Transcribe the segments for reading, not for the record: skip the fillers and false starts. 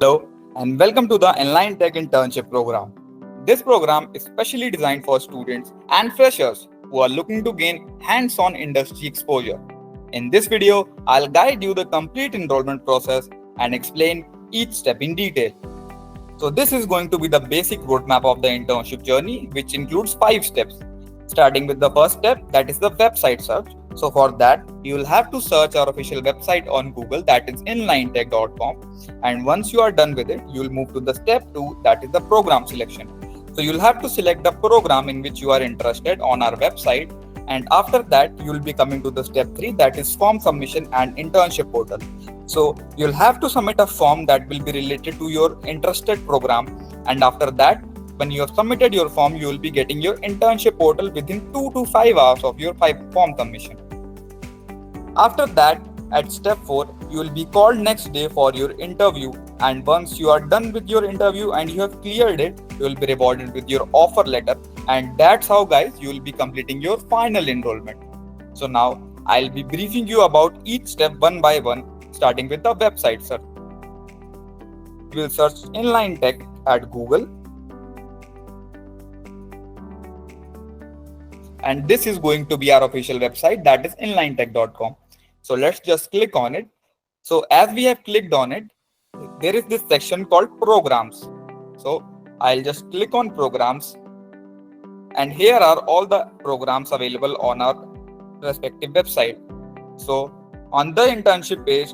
Hello and welcome to the InLighn Tech Internship Program. This program is specially designed for students and freshers who are looking to gain hands-on industry exposure. In this video, I'll guide you the complete enrollment process and explain each step in detail. So this is going to be the basic roadmap of the internship journey, which includes 5 steps. Starting with the first step, that is the website search. So for that, you will have to search our official website on Google, that is inlightech.com. And once you are done with it, you will move to the step 2, that is the program selection. So you'll have to select the program in which you are interested on our website. And after that, you will be coming to the step 3, that is form submission and internship portal. So you'll have to submit a form that will be related to your interested program. And after that, when you have submitted your form, you will be getting your internship portal within 2 to 5 hours of your form submission. After that, at step 4, you will be called next day for your interview. And once you are done with your interview and you have cleared it, you will be rewarded with your offer letter. And that's how, guys, you will be completing your final enrollment. So now I'll be briefing you about each step one by one, starting with the website search. You will search InLighn Tech at Google. And this is going to be our official website, that is inlightech.com. So let's just click on it. So as we have clicked on it, there is this section called programs. So I'll just click on programs. And here are all the programs available on our respective website. So on the internship page,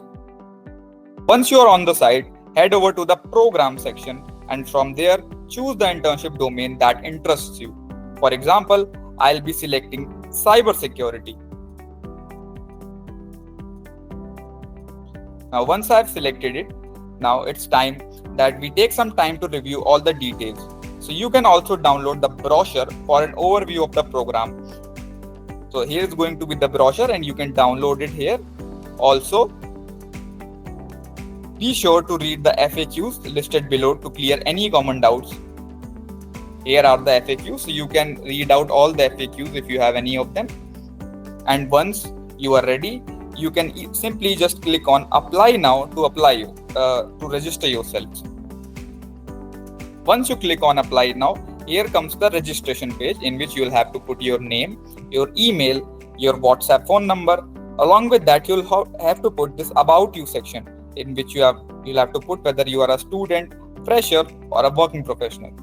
once you are on the site, head over to the program section. And from there, choose the internship domain that interests you. For example, I'll be selecting Cybersecurity. Now, once I've selected it, now it's time that we take some time to review all the details. So you can also download the brochure for an overview of the program. So here is going to be the brochure and you can download it here. Also, be sure to read the FAQs listed below to clear any common doubts. Here are the FAQs, so you can read out all the FAQs if you have any of them. And once you are ready, you can simply just click on apply now to register yourself. Once you click on apply now, here comes the registration page in which you will have to put your name, your email, your WhatsApp phone number. Along with that, you'll have to put this about you section in which you'll have to put whether you are a student, fresher, or a working professional.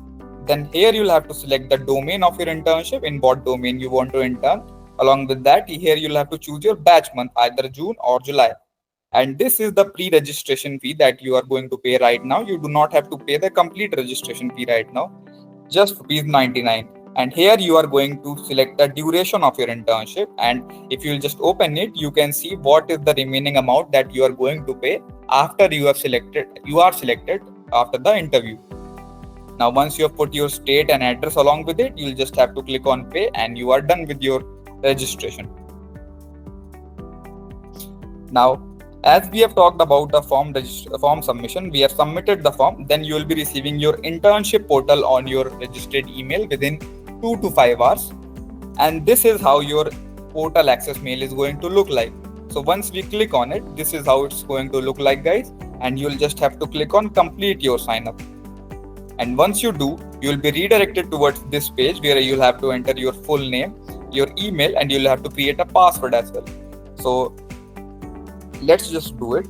Then here you'll have to select the domain of your internship, in what domain you want to intern. Along with that, here you'll have to choose your batch month, either June or July. And this is the pre-registration fee that you are going to pay right now. You do not have to pay the complete registration fee right now, just ₹99. And here you are going to select the duration of your internship. And if you'll just open it, you can see what is the remaining amount that you are going to pay after you are selected after the interview. Now, once you have put your state and address along with it, you'll just have to click on pay and you are done with your registration. Now, as we have talked about the form submission, we have submitted the form, then you will be receiving your internship portal on your registered email within 2 to 5 hours. And this is how your portal access mail is going to look like. So once we click on it, this is how it's going to look like, guys. And you'll just have to click on complete your sign up. And once you do, you will be redirected towards this page where you'll have to enter your full name, your email, and you'll have to create a password as well. So let's just do it.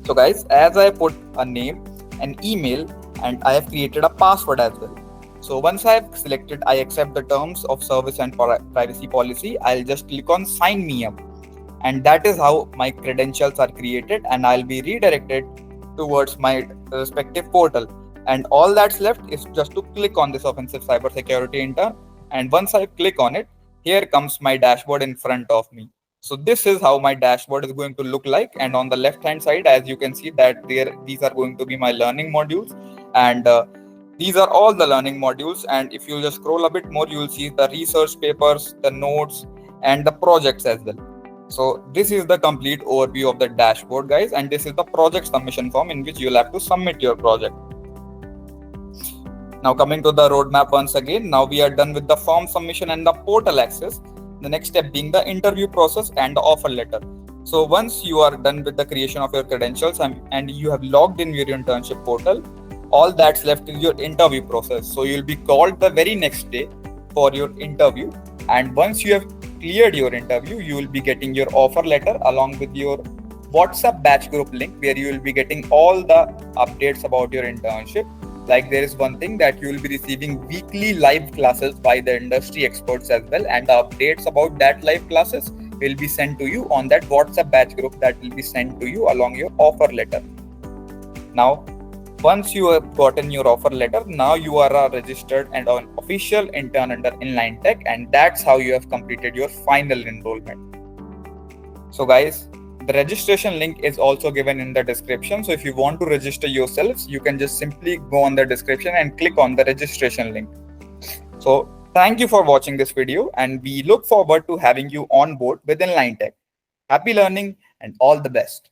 So guys, as I put a name, an email, and I have created a password as well. So once I have selected I accept the terms of service and privacy policy, I'll just click on sign me up. And that is how my credentials are created and I'll be redirected towards my respective portal. And all that's left is just to click on this offensive cybersecurity intern. And once I click on it, here comes my dashboard in front of me. So this is how my dashboard is going to look like. And on the left hand side, as you can see that these are going to be my learning modules. And these are all the learning modules. And if you just scroll a bit more, you will see the research papers, the notes, and the projects as well. So this is the complete overview of the dashboard, guys, and this is the project submission form in which you'll have to submit your project. Now coming to the roadmap once again, now we are done with the form submission and the portal access. The next step being the interview process and the offer letter. So once you are done with the creation of your credentials and you have logged in your internship portal, all that's left is your interview process. So you'll be called the very next day for your interview. And once you have cleared your interview, you will be getting your offer letter along with your WhatsApp batch group link where you will be getting all the updates about your internship. Like there is one thing that you will be receiving weekly live classes by the industry experts as well, and the updates about that live classes will be sent to you on that WhatsApp batch group that will be sent to you along your offer letter. Now, once you have gotten your offer letter, now you are a registered and an official intern under InLighn Tech, and that's how you have completed your final enrollment. So guys, the registration link is also given in the description. So if you want to register yourselves, you can just simply go on the description and click on the registration link. So thank you for watching this video, and we look forward to having you on board with InLighn Tech. Happy learning and all the best.